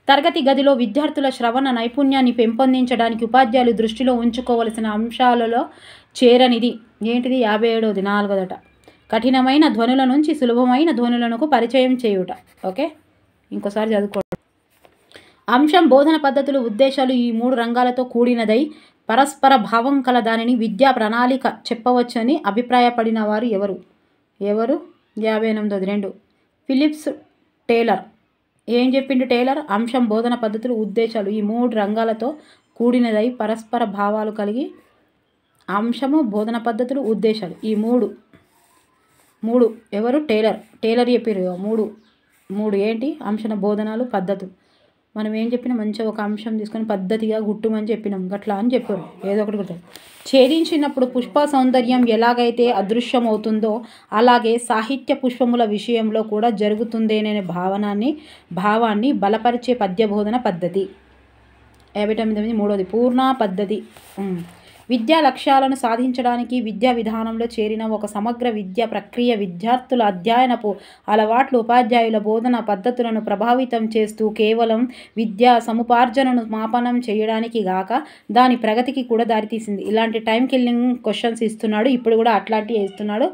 తరగతి గదిలో విద్యార్థుల శ్రవణ నైపుణ్యాన్ని పెంపొందించడానికి ఉపాధ్యాయులు దృష్టిలో ఉంచుకోవలసిన అంశాలలో చేరనిది ఏంటిది? 57వది 4 కఠినమైన ధ్వనుల నుంచి సులభమైన ధ్వనులకు పరిచయం చేయుట. ఓకే, ఇంకోసారి చదువుకోండి. అంశం బోధన పద్ధతులు ఉద్దేశాలు ఈ 3 రంగాలతో కూడినదై పరస్పర భావం కల దానిని విద్యా ప్రణాళిక చెప్పవచ్చని అభిప్రాయపడిన వారు ఎవరు? 58వది 2 ఫిలిప్స్ టేలర్. ఏం చెప్పిండు టేలర్? అంశం బోధన పద్ధతులు ఉద్దేశాలు ఈ 3 రంగాలతో కూడినదై పరస్పర భావాలు కలిగి. అంశము బోధన పద్ధతులు ఉద్దేశాలు ఈ 3 ఎవరు? టేలర్ చెప్పారు. 3 ఏంటి? అంశన బోధనాలు పద్ధతులు. మనం ఏం చెప్పినా మంచిగా ఒక అంశం తీసుకొని పద్ధతిగా గుట్టుమని చెప్పినాం గట్లా అని చెప్పారు. ఏదో ఒకటి గుర్తు. ఛేదించినప్పుడు పుష్ప సౌందర్యం ఎలాగైతే అదృశ్యమవుతుందో అలాగే సాహిత్య పుష్పముల విషయంలో కూడా జరుగుతుందేననే భావాన్ని బలపరిచే పద్యబోధన పద్ధతి. 59 మూడోది పూర్ణ పద్ధతి. విద్యా లక్ష్యాలను సాధించడానికి విద్యా విధానంలో చేరిన ఒక సమగ్ర విద్యా ప్రక్రియ విద్యార్థుల అధ్యయనపు అలవాట్లు ఉపాధ్యాయుల బోధన పద్ధతులను ప్రభావితం చేస్తూ కేవలం విద్యా సముపార్జనను మాపనం చేయడానికి గాక దాని ప్రగతికి కూడా దారితీసింది. ఇలాంటి టైం కిల్లింగ్ క్వశ్చన్స్ ఇస్తున్నాడు. ఇప్పుడు కూడా అట్లాంటివి ఇస్తున్నాడు.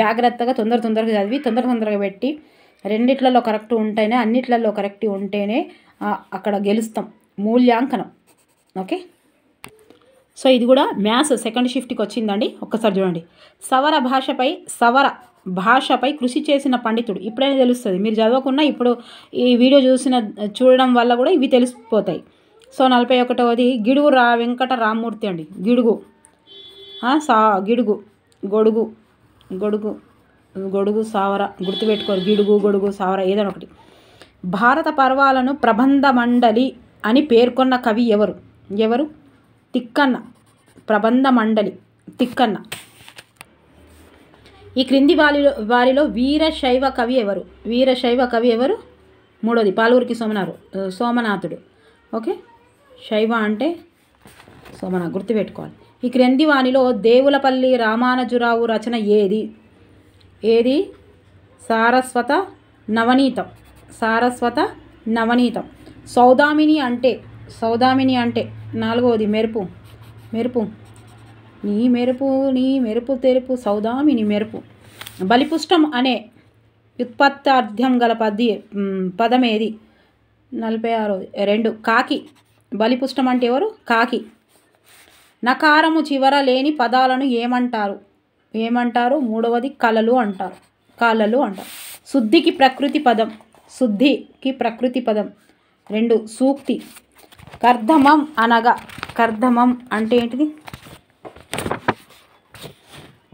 జాగ్రత్తగా తొందరగా చదివి తొందరగా పెట్టి రెండిట్లలో కరెక్ట్ ఉంటేనే అన్నిట్లలో కరెక్ట్ ఉంటేనే అక్కడ గెలుస్తాం. మూల్యాంకనం. ఓకే, సో ఇది కూడా మ్యాథ్స్ సెకండ్ షిఫ్ట్కి వచ్చిందండి. ఒక్కసారి చూడండి. సవర భాషపై కృషి చేసిన పండితుడు. ఇప్పుడైనా తెలుస్తుంది. మీరు చదవకున్నా ఇప్పుడు ఈ వీడియో చూడడం వల్ల కూడా ఇవి తెలిసిపోతాయి. సో 41వది గిడుగు వెంకట రామ్మూర్తి అండి. గిడుగు గొడుగు సావర గుర్తుపెట్టుకోరు. గొడుగు సావర ఏదైనా ఒకటి. భారత పర్వాలను ప్రబంధ మండలి అని పేర్కొన్న కవి ఎవరు? తిక్కన్న. ప్రబంధ మండలి తిక్కన్న. ఈ క్రింది వారిలో వీరశైవ కవి ఎవరు? మూడోది పాలూరికి సోమనాథుడు. ఓకే, శైవ అంటే సోమనాథ్ గుర్తుపెట్టుకోవాలి. ఈ క్రింది వానిలో దేవులపల్లి రామానుజరావు రచన ఏది? సారస్వత నవనీతం. సౌదామిని అంటే నాలుగవది మెరుపు. నీ మెరుపు తెరుపు సౌదామిని మెరుపు. బలిపుష్టం అనే వ్యుత్పత్తార్థం గల పదం ఏది? 46. 2 కాకి. బలిపుష్టం అంటే ఎవరు? కాకి. నకారము చివర లేని పదాలను ఏమంటారు? మూడవది కళలు అంటారు. శుద్ధికి ప్రకృతి పదం. 2 సూక్తి. కర్ధమం అంటే ఏంటిది?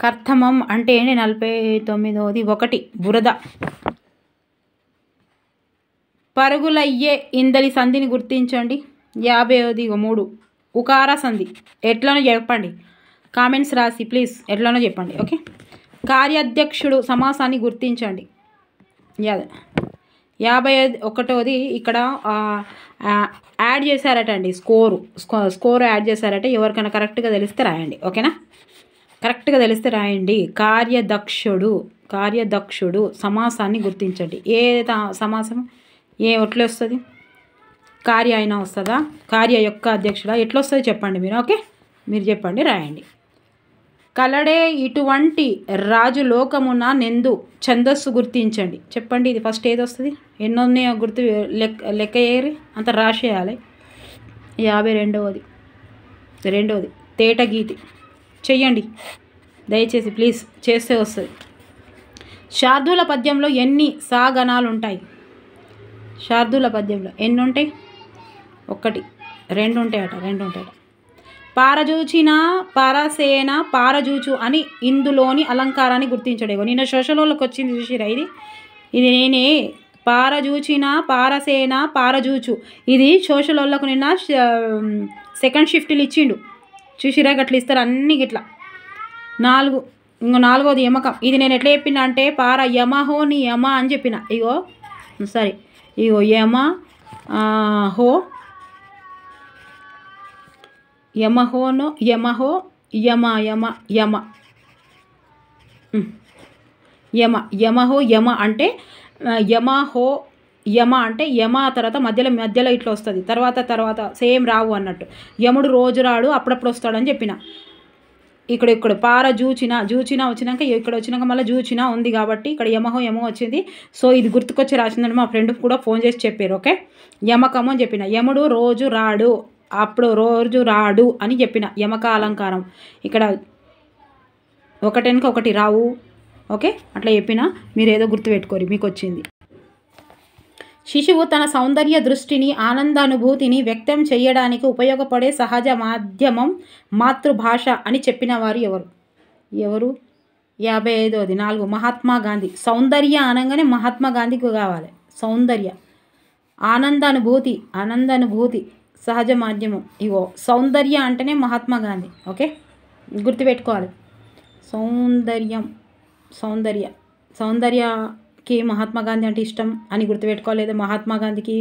కర్ధమం అంటే ఏంటి? 49వది 1 బురద. పరుగులయ్యే ఇందలి సంధిని గుర్తించండి. 50వది 3 ఉకార సంధి. ఎట్లనో చెప్పండి. కామెంట్స్ రాసి ప్లీజ్ ఎట్లనో చెప్పండి. ఓకే, కార్యాధ్యక్షుడు సమాసాన్ని గుర్తించండి. 51వది ఇక్కడ యాడ్ చేశారట అండి. స్కోరు యాడ్ చేశారట. ఎవరికైనా కరెక్ట్గా తెలిస్తే రాయండి. ఓకేనా? కరెక్ట్గా తెలిస్తే రాయండి. కార్యదక్షుడు సమాసాన్ని గుర్తించండి. ఏ సమాసం ఎట్లా వస్తుంది? కార్య అయినా వస్తుందా? కార్య యొక్క అధ్యక్షుడా? ఎట్లా వస్తుంది చెప్పండి మీరు. ఓకే, మీరు చెప్పండి, రాయండి. కలడే ఇటువంటి రాజు లోకమున నెందు ఛందస్సు గుర్తించండి. చెప్పండి, ఇది ఫస్ట్ ఏది వస్తుంది? ఎన్నోన్నాయో గుర్తు లెక్క ఏరి అంత రాసేయాలి. 52వది తేటగీతి. చెయ్యండి దయచేసి ప్లీజ్, చేస్తే వస్తుంది. శార్దూల పద్యంలో ఎన్ని సాగణాలు ఉంటాయి? శార్దూల పద్యంలో ఎన్ని ఉంటాయి? 1 2 ఉంటాయట. పారజూచిన పరసేన పారజూచు అని ఇందులోని అలంకారాన్ని గుర్తించడే. నిన్న సోషల్లోకి వచ్చింది చూసిరా? ఇది నేనే. పారజూచిన పారసేన పారజూచు ఇది సోషల్లోకి నిన్న సెకండ్ షిఫ్ట్లు ఇచ్చిండు చూసిరా? గట్ల ఇస్తారు అన్నీ గిట్లా. 4వది యమకం. ఇది నేను ఎట్లా చెప్పిన అంటే యమహో ని యమ అని చెప్పిన. ఇగో యమహో అంటే యమ తర్వాత మధ్యలో ఇట్లా వస్తుంది. తర్వాత సేమ్ రావు అన్నట్టు. యముడు రోజు రాడు, అప్పుడప్పుడు వస్తాడని చెప్పిన. ఇక్కడ జూచిన వచ్చినాక ఇక్కడ వచ్చినాక మళ్ళీ జూచిన ఉంది కాబట్టి ఇక్కడ యమహో వచ్చింది. సో ఇది గుర్తుకొచ్చి రాసిందని మా ఫ్రెండ్ కూడా ఫోన్ చేసి చెప్పారు. ఓకే, యమకము అని చెప్పిన. యముడు రోజు రాడు, అప్పుడు రోజు రాడు అని చెప్పిన. యమక అలంకారం ఇక్కడ 1 రావు. ఓకే, అట్లా చెప్పిన. మీరు ఏదో గుర్తుపెట్టుకోరు, మీకు వచ్చింది. శిశువు తన సౌందర్య దృష్టిని ఆనందానుభూతిని వ్యక్తం చేయడానికి ఉపయోగపడే సహజ మాధ్యమం మాతృభాష అని చెప్పిన వారు ఎవరు? 55వది 4 మహాత్మా గాంధీ. సౌందర్య అనగానే మహాత్మా గాంధీకి కావాలి. సౌందర్య ఆనందానుభూతి సహజ మాధ్యమం. ఇగో సౌందర్య అంటేనే మహాత్మా గాంధీ. ఓకే, గుర్తుపెట్టుకోవాలి. సౌందర్యకి మహాత్మా గాంధీ అంటే ఇష్టం అని గుర్తుపెట్టుకోవాలి. లేదా మహాత్మా గాంధీకి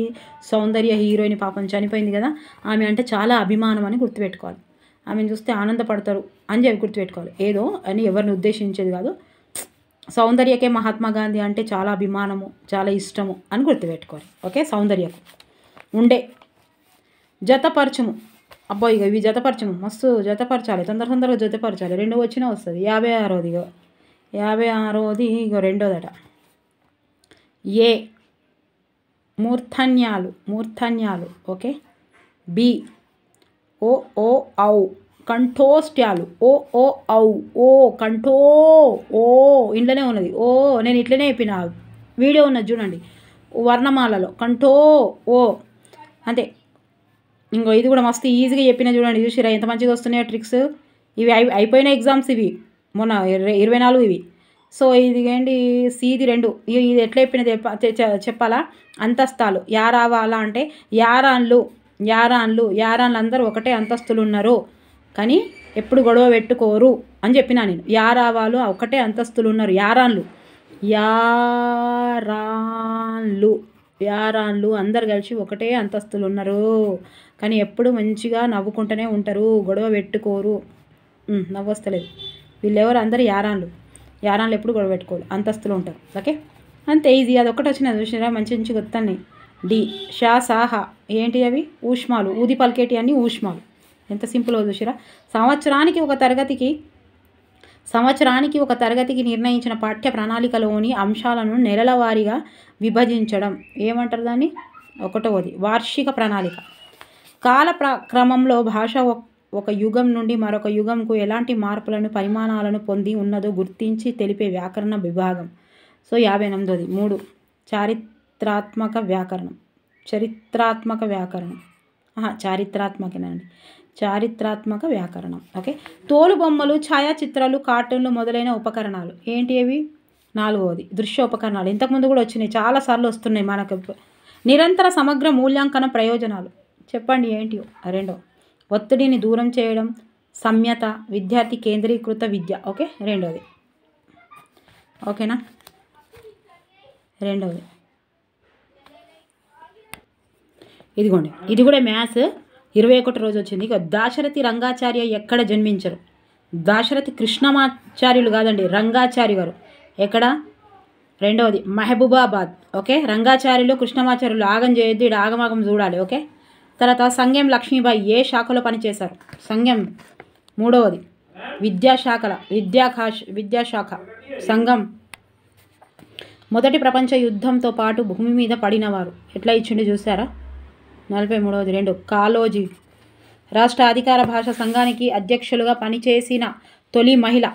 సౌందర్య హీరోయిన్ పాపం చనిపోయింది కదా, ఆమె అంటే చాలా అభిమానం అని గుర్తుపెట్టుకోవాలి. ఆమెను చూస్తే ఆనందపడతారు అని చెప్పి గుర్తుపెట్టుకోవాలి. ఏదో అని ఎవరిని ఉద్దేశించేది కాదు. సౌందర్యకే మహాత్మా గాంధీ అంటే చాలా అభిమానము, చాలా ఇష్టము అని గుర్తుపెట్టుకోవాలి. ఓకే, సౌందర్యకు ఉండే జతపరచుము. అబ్బో ఇక ఇవి జతపరచుము, మస్తు జతపరచాలి, తొందరగా జతపరచాలి. 2 వచ్చినా వస్తుంది. 56ది ఇగో 56ది ఇగో రెండోదట. ఏ మూర్ధన్యాలు. ఓకే, బి ఓ ఔ కంఠోష్ట్యాలు. ఓ ఔ ఓ కంఠో ఓ ఇంట్లోనే ఉన్నది. ఓ నేను ఇట్లనే చెప్పిన, వీడియో ఉన్నది చూడండి. వర్ణమాలలో కంఠో ఓ అంతే. ఇంకో ఇది కూడా మస్తు ఈజీగా చెప్పిన చూడండి. చూసిరా ఎంత మంచిగా వస్తున్నాయో ట్రిక్స్. ఇవి అయిపోయిన ఎగ్జామ్స్ ఇవి, మొన్న 24 ఇవి. సో ఇది ఏంటి సీది 2. ఇది ఎట్లా చెప్పినది చెప్పాలా? అంతస్తాలు. యారావాలా అంటే యారాన్లు అందరూ ఒకటే అంతస్తులు ఉన్నారు కానీ ఎప్పుడు గొడవ పెట్టుకోరు అని చెప్పినా నేను. యారావాలు ఒకటే అంతస్తులు ఉన్నారు. యారాన్లు అందరు కలిసి ఒకటే అంతస్తులు ఉన్నారు కానీ ఎప్పుడు మంచిగా నవ్వుకుంటూనే ఉంటారు, గొడవ పెట్టుకోరు. నవ్వొస్తలేదు. వీళ్ళెవరు? అందరు యారాన్లు ఎప్పుడు గొడవ పెట్టుకోరు, అంతస్తులు ఉంటారు. ఓకే, అంతే ఈజీ. అది ఒకటి వచ్చినది చూసినా, మంచి గుర్తాన్ని. డి షా సాహ ఏంటి అవి? ఊష్మాలు. ఊది పలికేటి అన్ని ఊష్మాలు. ఎంత సింపుల్గా చూసిరా. సంవత్సరానికి ఒక తరగతికి నిర్ణయించిన పాఠ్య ప్రణాళికలోని అంశాలను నెలల వారీగా విభజించడం. ఏమంటారు దాన్ని? 1వది వార్షిక ప్రణాళిక. క్రమంలో భాష ఒక యుగం నుండి మరొక యుగంకు ఎలాంటి మార్పులను, పరిమాణాలను పొంది ఉన్నదో గుర్తించి తెలిపే వ్యాకరణ విభాగం. సో 58ది 3 చారిత్రాత్మక వ్యాకరణం. ఓకే, తోలుబొమ్మలు, ఛాయాచిత్రాలు, కార్టూన్లు మొదలైన ఉపకరణాలు. ఏంటి అవి? 4వది దృశ్య ఉపకరణాలు. ఇంతకుముందు కూడా వచ్చినాయి, చాలాసార్లు వస్తున్నాయి మనకు. నిరంతర సమగ్ర మూల్యాంకన ప్రయోజనాలు. చెప్పండి ఏంటి? 2 ఒత్తిడిని దూరం చేయడం, సమ్యత, విద్యార్థి కేంద్రీకృత విద్య. ఓకే, 2వది. ఓకేనా? 2వది ఇదిగోండి. ఇది కూడా మ్యాథ్స్ 21 రోజు వచ్చింది. ఇక దాశరథి రంగాచార్య ఎక్కడ జన్మించరు? దాశరథి కృష్ణమాచార్యులు కాదండి, రంగాచార్య గారు. ఎక్కడ? 2వది మహబూబాబాద్. ఓకే, రంగాచార్యులు కృష్ణమాచార్యులు. ఆగం చేయొద్దు, ఇది ఆగమాగం చూడాలి. ఓకే, తర్వాత సంగెం లక్ష్మీబాయి ఏ శాఖలో పనిచేశారు? సంగెం. 3వది విద్యాశాఖ. సంగం. మొదటి ప్రపంచ యుద్ధంతో పాటు భూమి మీద పడినవారు. ఎట్లా ఇచ్చిండి చూసారా? 43వది 2 కాళోజీ. రాష్ట్ర అధికార భాష సంఘానికి అధ్యక్షులుగా పనిచేసిన తొలి మహిళ.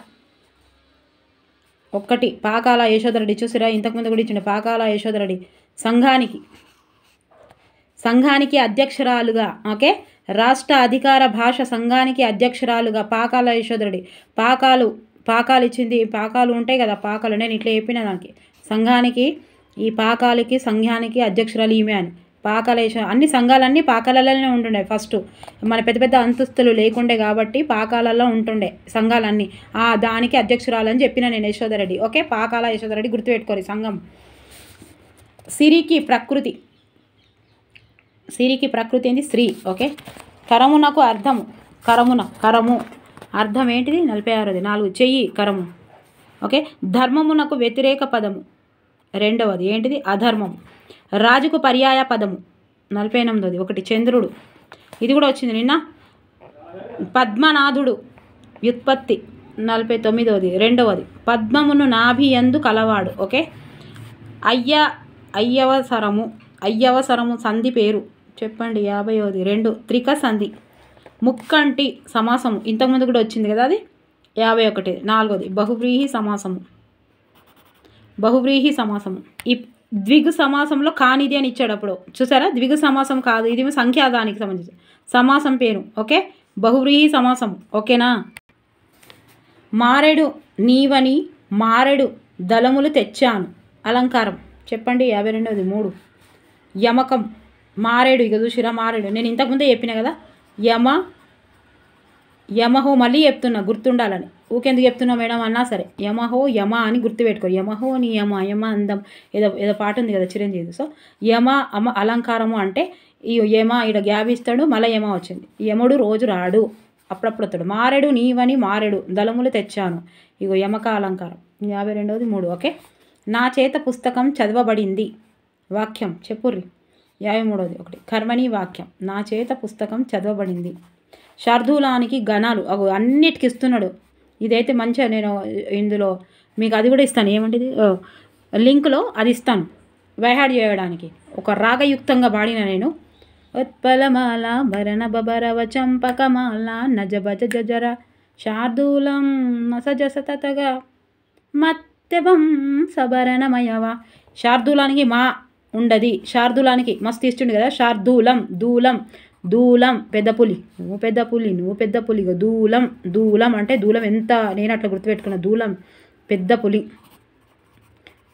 1 పాకాల యశోధరెడ్డి. చూసిరా, ఇంతకుముందు కూడా ఇచ్చిండు పాకాల యశోధరెడ్డి. సంఘానికి అధ్యక్షురాలుగా. ఓకే, రాష్ట్ర అధికార భాష సంఘానికి అధ్యక్షురాలుగా పాకాల యశోధరెడ్డి. పాకాలు ఇచ్చింది. పాకాలు ఉంటాయి కదా, పాకాలు. నేను ఇట్లా చెప్పిన దానికి సంఘానికి, ఈ పాకాలకి సంఘానికి అధ్యక్షురాలు ఈమె అని. పాకాల అన్ని సంఘాలన్నీ పాకాలలోనే ఉంటుండే ఫస్ట్. మన పెద్ద అంతస్తులు లేకుండే కాబట్టి పాకాలలో ఉంటుండే సంఘాలన్నీ. దానికి అధ్యక్షురాలని చెప్పిన నేను, యశోధరెడ్డి. ఓకే, పాకాల యశోధరెడ్డి గుర్తుపెట్టుకోరు. సంఘం. సిరికి ప్రకృతి ఏంది? శ్రీ. ఓకే, కరమునకు అర్థము. కరము అర్థం ఏంటిది? 46ది 4 చెయ్యి, కరము. ఓకే, ధర్మమునకు వ్యతిరేక పదము. 2వది ఏంటిది? అధర్మము. రాజుకు పర్యాయ పదము. 48ది 1 చంద్రుడు. ఇది కూడా వచ్చింది నిన్న. పద్మనాథుడు వ్యుత్పత్తి. 49వది 2వది పద్మమును నాభి యందు కలవాడు. ఓకే, అయ్యవసరము సంధి పేరు. చెప్పండి. 50వది 2 త్రిక సంధి. ముక్కంటి సమాసము. ఇంతకుముందు కూడా వచ్చింది కదా అది. 51. 4వది బహువ్రీహి సమాసము. ఈ ద్విగు సమాసంలో కానిది అని ఇచ్చాడు అప్పుడు. చూసారా, ద్విగు సమాసం కాదు, ఇది సంఖ్యాదానికి సంబంధించి సమాసం పేరు. ఓకే, బహువ్రీహి సమాసం. ఓకేనా? మారెడు నీవని మారెడు దళములు తెచ్చాను. అలంకారం. చెప్పండి. 52వది 3 యమకం మారేడు, ఇక చూసిరా మారేడు. నేను ఇంతకుముందే చెప్పిన కదా, యమహో, మళ్ళీ చెప్తున్నా గుర్తుండాలని. ఊకెందుకు చెప్తున్నా మేడం అన్నా సరే, యమహో యమ అని గుర్తుపెట్టుకో. యమహో నీ యమ అందం, ఏదో ఏదో పాట ఉంది కదా చిరంజీవి. సో యమ అలంకారము అంటే ఈ యమ ఈడ గ్యాప్ ఇస్తాడు, మళ్ళీ యమ వచ్చింది. యముడు రోజు రాడు, అప్పుడప్పుడు వస్తాడు. మారేడు నీవని మారేడు దళములు తెచ్చాను, ఇగో యమక అలంకారం. 52వ 3. ఓకే. నా చేత పుస్తకం చదవబడింది, వాక్యం చెప్పుర్రి. 53వ 1. కర్మణి వాక్యం, నా చేత పుస్తకం చదవబడింది. శార్దూలానికి గణాలు, అగో అన్నిటికి ఇస్తున్నాడు. ఇదైతే మంచిగా నేను ఇందులో మీకు అది కూడా ఇస్తాను, ఏమంటిది లింక్లో అది ఇస్తాను వైహాడ్ చేయడానికి. ఒక రాగయుక్తంగా పాడిన నేను. ఉత్పలమాల భరణ బబరవ చంపకమాల నజబజ జజర శార్దూలం మసజసతగా మత్తెవం సభరణమయవ. శార్దూలానికి మా ఉండది, శార్దూలానికి మస్తు ఇస్తుండే కదా. శార్దూలం దూలం, దూలం పెద్ద పులి, నువ్వు పెద్ద పులి, నువ్వు పెద్ద పులి. దూలం, దూలం అంటే దూలం ఎంత, నేను అట్లా గుర్తుపెట్టుకున్నా. దూలం పెద్ద పులి,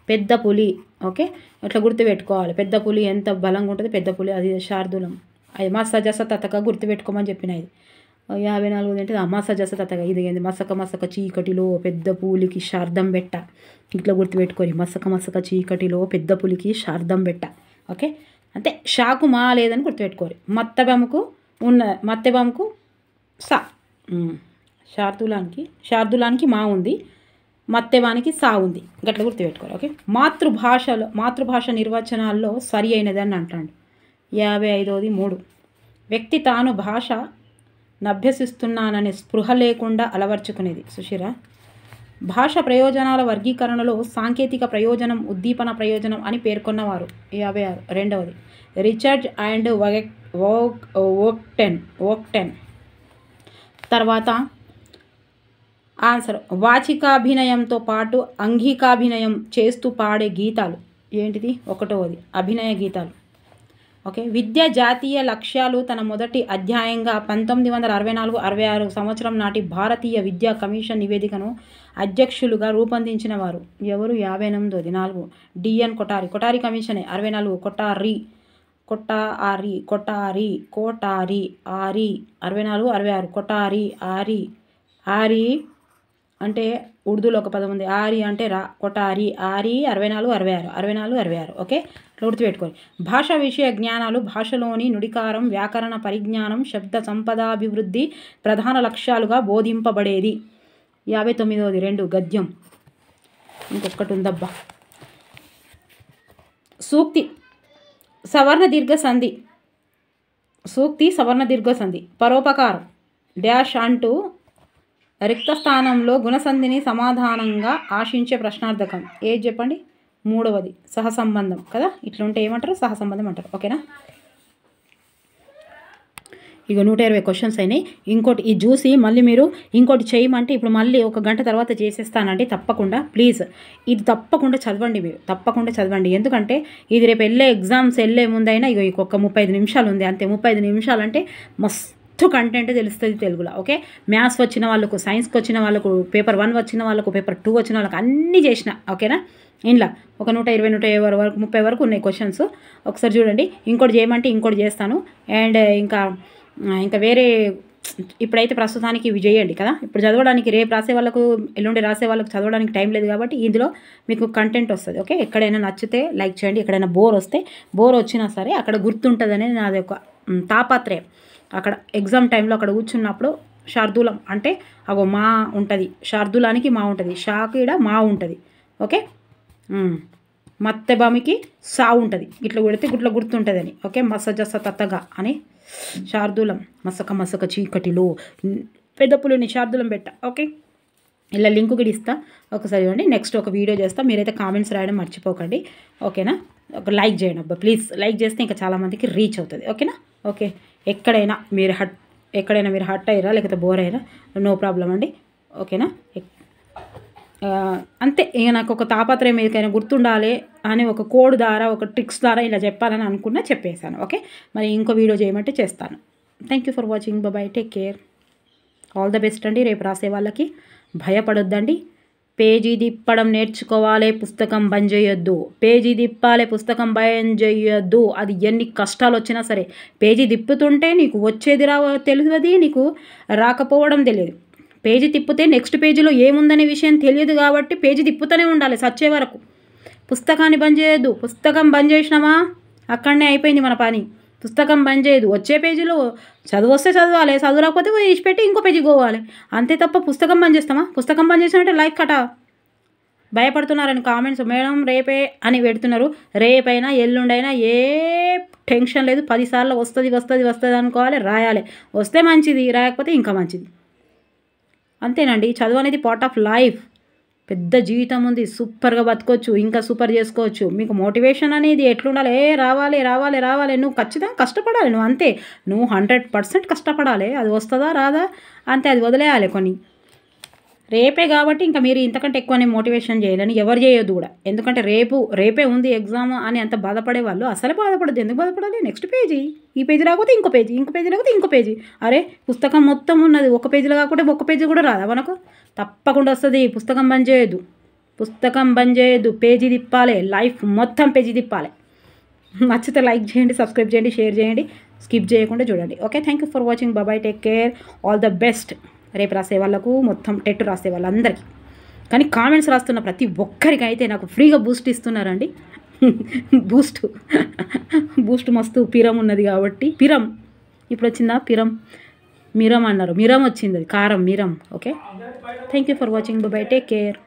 పెద్ద పులి. ఓకే, అట్లా గుర్తుపెట్టుకోవాలి. పెద్ద పులి ఎంత బలంగా ఉంటుంది, పెద్ద పులి, అది శార్దూలం. అది మసజస తతగా గుర్తుపెట్టుకోమని చెప్పిన. ఇది 54 ఏంటిది, మసజస తతగా. ఇది ఏంది, మసక మసక చీకటిలో పెద్ద పులికి శార్దం బెట్ట. ఇట్లా గుర్తుపెట్టుకోరి, మసక మసక చీకటిలో పెద్ద పులికి శార్దం బెట్ట. ఓకే, అంటే షాకు మా లేదని గుర్తుపెట్టుకోరు. మత్తెబముకు సా. శార్దూలానికి మా ఉంది, మత్తెవానికి సా ఉంది, గట్లా గుర్తుపెట్టుకోరు. ఓకే. మాతృభాష నిర్వచనాల్లో సరి అయినదని అంటాడు. 55వ 3. వ్యక్తి తాను భాష నభ్యసిస్తున్నాననే స్పృహ లేకుండా అలవర్చుకునేది. సుశీరా, భాష ప్రయోజనాల వర్గీకరణలో సాంకేతిక ప్రయోజనం, ఉద్దీపన ప్రయోజనం అని పేర్కొన్నవారు. 56. Richard and వోక్టెన్. తర్వాత ఆన్సర్, వాచికాభినయంతో పాటు అంగికాభినయం చేస్తూ పాడే గీతాలు. ఏంటిది, 1వది అభినయ గీతాలు. ఓకే. విద్య జాతీయ లక్ష్యాలు తన మొదటి అధ్యాయంగా 1964-66 సంవత్సరం నాటి భారతీయ విద్యా కమిషన్ నివేదికను అధ్యక్షులుగా రూపొందించిన వారు ఎవరు? 58వ 4. డిఎన్ కొఠారి. కొఠారి కమిషనే. 64. కొఠారి 64 66. కొఠారి ఆరి అంటే ఉర్దూలో ఒక పదం ఉంది, ఆరి అంటే రా. కొఠారి ఆరి 64. ఓకే, గుర్తుపెట్టుకోండి. భాషా విషయ జ్ఞానాలు భాషలోని నుడికారం, వ్యాకరణ పరిజ్ఞానం, శబ్ద సంపదాభివృద్ధి ప్రధాన లక్ష్యాలుగా బోధింపబడేది. 59వ 2. గద్యం. ఇంకొకటి ఉందబ్బా, సూక్తి సవర్ణ దీర్ఘ సంధి. పరోపకారం డాష్ అంటూ రిక్త స్థానంలో గుణసంధిని సమాధానంగా ఆశించే ప్రశ్నార్థకం. ఏది చెప్పండి? 3వది సహసంబంధం కదా. ఇట్లుంటే ఏమంటారు? సహసంబంధం అంటారు. ఓకేనా? ఇక 120 క్వశ్చన్స్ అయినాయి. ఇంకోటి ఇది చూసి మళ్ళీ మీరు ఇంకోటి చేయమంటే ఇప్పుడు మళ్ళీ 1 గంట తర్వాత చేసేస్తానండి. తప్పకుండా ప్లీజ్ ఇది తప్పకుండా చదవండి, మీరు తప్పకుండా చదవండి. ఎందుకంటే ఇది రేపు ఎగ్జామ్స్ వెళ్ళే ముందైనా ఇక ఒక 35 నిమిషాలు ఉంది అంతే. 35 నిమిషాలు అంటే మస్తు కంటెంట్ తెలుస్తుంది తెలుగులో. ఓకే, మ్యాథ్స్ వచ్చిన వాళ్ళకు, సైన్స్కి వచ్చిన వాళ్ళకు, పేపర్ 1 వచ్చిన వాళ్ళకు, పేపర్ 2 వచ్చిన వాళ్ళకు అన్నీ చేసిన. ఓకేనా? ఇంట్లో ఒక 120 150 వరకు 30 వరకు ఉన్నాయి క్వశ్చన్స్. ఒకసారి చూడండి. ఇంకోటి చేయమంటే ఇంకోటి చేస్తాను. అండ్ ఇంకా వేరే ఇప్పుడైతే ప్రస్తుతానికి ఇవి చేయండి కదా. ఇప్పుడు చదవడానికి రేపు రాసే వాళ్ళకు, ఎల్లుండి రాసే వాళ్ళకు చదవడానికి టైం లేదు కాబట్టి ఇందులో మీకు కంటెంట్ వస్తుంది. ఓకే, ఎక్కడైనా నచ్చితే లైక్ చేయండి. ఎక్కడైనా బోర్ వచ్చినా సరే అక్కడ గుర్తుంటుంది అనేది నాది ఒక తాపత్రయం. అక్కడ ఎగ్జామ్ టైంలో అక్కడ కూర్చున్నప్పుడు శార్దూలం అంటే అగో మా ఉంటుంది, శార్దూలానికి మా ఉంటుంది, షాకీడ మా ఉంటుంది. ఓకే, మత్తెబామికి సా ఉంటుంది. ఇట్లా కొడితే గుట్ల గుర్తుంటుందని. ఓకే, మసజస తత్తగా అని శార్దూలం మసక మసక చీకటిలో పెద్ద పులిని శార్దూలం పెట్ట. ఓకే, ఇలా లింక్ కూడా ఇస్తా, ఒకసారి ఇవ్వండి. నెక్స్ట్ ఒక వీడియో చేస్తా. మీరైతే కామెంట్స్ రాయడం మర్చిపోకండి. ఓకేనా? ఒక లైక్ చేయండి అబ్బా ప్లీజ్. లైక్ చేస్తే ఇంకా చాలామందికి రీచ్ అవుతుంది. ఓకేనా? ఓకే, ఎక్కడైనా మీరు హట్ అయ్యారా లేకపోతే బోర్ అయ్యారా, నో ప్రాబ్లం అండి. ఓకేనా? అంతే. ఇక నాకు ఒక తాపత్రయం ఏదైనా గుర్తుండాలి అని ఒక కోడ్ ద్వారా, ఒక ట్రిక్స్ ద్వారా ఇలా చెప్పాలని అనుకున్నా చెప్పేశాను. ఓకే, మరి ఇంకో వీడియో చేయమంటే చేస్తాను. Thank you for watching. Bye, take care, all the best అండి. రేపు రాసే వాళ్ళకి భయపడొద్దండి. పేజీ తిప్పడం నేర్చుకోవాలి, పుస్తకం బంద్ చేయొద్దు. పేజీ తిప్పాలి, పుస్తకం బంద్ చేయొద్దు. అది ఎన్ని కష్టాలు వచ్చినా సరే పేజీ తిప్పుతుంటే నీకు వచ్చేది తెలియదు, నీకు రాకపోవడం తెలియదు. పేజీ తిప్పితే నెక్స్ట్ పేజీలో ఏముందనే విషయం తెలియదు కాబట్టి పేజీ తిప్పుతూనే ఉండాలి చచ్చే వరకు. పుస్తకాన్ని బంద్ చేయొద్దు. పుస్తకం బంద్ చేసినామా అక్కడనే అయిపోయింది మన పని. పుస్తకం బంద్ చేయదు. వచ్చే పేజీలో చదువు వస్తే చదవాలి, చదువు రాకపోతే విడిచిపెట్టి ఇంకో పేజీకి పోవాలి అంతే తప్ప పుస్తకం బంద్ చేస్తామా? పుస్తకం బంద్ చేసినట్టే లైక్ కట. భయపడుతున్నారని కామెంట్స్ మేడం రేపే అని పెడుతున్నారు. రేపైనా ఎల్లుండైనా ఏ టెన్షన్ లేదు. 10 సార్లు వస్తుంది అనుకోవాలి, రాయాలి. వస్తే మంచిది, రాయకపోతే ఇంకా మంచిది. అంతేనండి. చదువు అనేది పార్ట్ ఆఫ్ లైఫ్. పెద్ద జీవితం ఉంది, సూపర్గా బతకొచ్చు, ఇంకా సూపర్ చేసుకోవచ్చు. మీకు మోటివేషన్ అనేది ఎట్లుండాలి? రావాలి, నువ్వు ఖచ్చితంగా కష్టపడాలి. నువ్వు అంతే, నువ్వు 100% కష్టపడాలి. అది వస్తుందా రాదా అంతే, అది వదిలేయాలి. కొన్ని రేపే కాబట్టి ఇంకా మీరు ఇంతకంటే ఎక్కువనే మోటివేషన్ చేయాలని ఎవరు చేయొద్దు కూడా. ఎందుకంటే రేపే ఉంది ఎగ్జామ్ అని అంత బాధపడే వాళ్ళు అసలే బాధపడద్దు. ఎందుకు బాధపడాలి? నెక్స్ట్ పేజీ, ఈ పేజీ రాకపోతే ఇంకో పేజీ, రాకపోతే ఇంకో పేజీ. అరే పుస్తకం మొత్తం ఉన్నది, ఒక పేజీలో కాకుండా ఒక్క పేజీ కూడా రాదా మనకు? తప్పకుండా వస్తుంది. పుస్తకం బంద్ చేయొద్దు. పేజీ తిప్పాలి, లైఫ్ మొత్తం పేజీ తిప్పాలి. నచ్చితే లైక్ చేయండి, సబ్స్క్రైబ్ చేయండి, షేర్ చేయండి, స్కిప్ చేయకుండా చూడండి. Okay, thank you for watching. Bye, take care, all the best. రేపు రాసే వాళ్ళకు, మొత్తం టెట్ రాసే వాళ్ళందరికీ. కానీ కామెంట్స్ రాస్తున్న ప్రతి ఒక్కరికి అయితే నాకు ఫ్రీగా బూస్ట్ ఇస్తున్నారండి. బూస్ట్ మస్తు పిరం ఉన్నది కాబట్టి. పిరం ఇప్పుడు వచ్చిందా? మిరం అన్నారు, మిరం వచ్చింది, అది కారం, మిరం. Okay, thank you for watching. Bye, take care.